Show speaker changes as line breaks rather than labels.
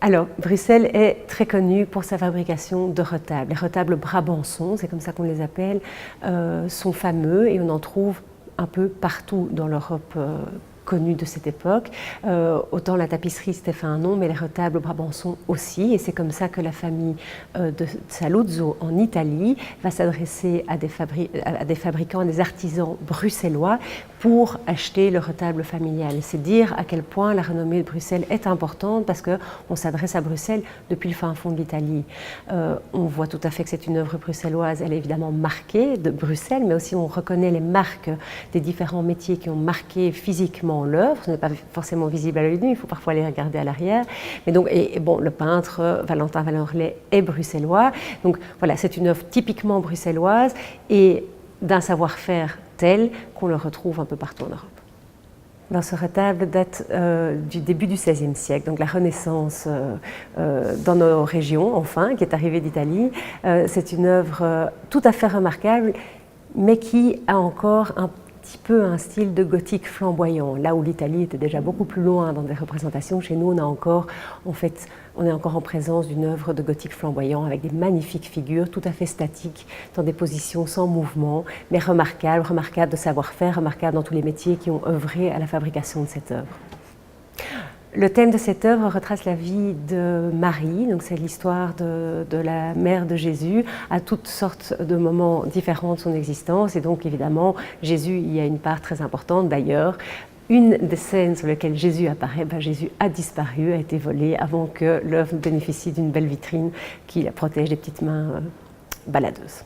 Alors, Bruxelles est très connue pour sa fabrication de retables. Les retables brabançons, c'est comme ça qu'on les appelle, sont fameux et on en trouve un peu partout dans l'Europe connue de cette époque. Autant la tapisserie c'était fait un nom, mais les retables brabançons aussi. Et c'est comme ça que la famille de Saluzzo en Italie va s'adresser à des fabricants, à des artisans bruxellois pour acheter le retable familial. C'est dire à quel point la renommée de Bruxelles est importante parce qu'on s'adresse à Bruxelles depuis le fin fond de l'Italie. On voit tout à fait que c'est une œuvre bruxelloise. Elle est évidemment marquée de Bruxelles, mais aussi on reconnaît les marques des différents métiers qui ont marqué physiquement l'œuvre. Ce n'est pas forcément visible à l'œil nu, il faut parfois les regarder à l'arrière. Mais donc, bon, le peintre Valentin Valenrlet est bruxellois. Donc voilà, c'est une œuvre typiquement bruxelloise et d'un savoir-faire tel qu'on le retrouve un peu partout en Europe. Alors, ce retable date du début du XVIe siècle, donc la Renaissance dans nos régions, enfin, qui est arrivée d'Italie. C'est une œuvre tout à fait remarquable, mais qui a encore un petit peu un style de gothique flamboyant. Là où l'Italie était déjà beaucoup plus loin dans des représentations, chez nous, on est encore en présence d'une œuvre de gothique flamboyant avec des magnifiques figures tout à fait statiques, dans des positions sans mouvement, mais remarquables de savoir-faire, remarquables dans tous les métiers qui ont œuvré à la fabrication de cette œuvre. Le thème de cette œuvre retrace la vie de Marie, donc c'est l'histoire de la mère de Jésus à toutes sortes de moments différents de son existence et donc évidemment Jésus y a une part très importante. D'ailleurs, une des scènes sur lesquelles Jésus apparaît, Jésus a disparu, a été volé avant que l'œuvre bénéficie d'une belle vitrine qui la protège des petites mains baladeuses.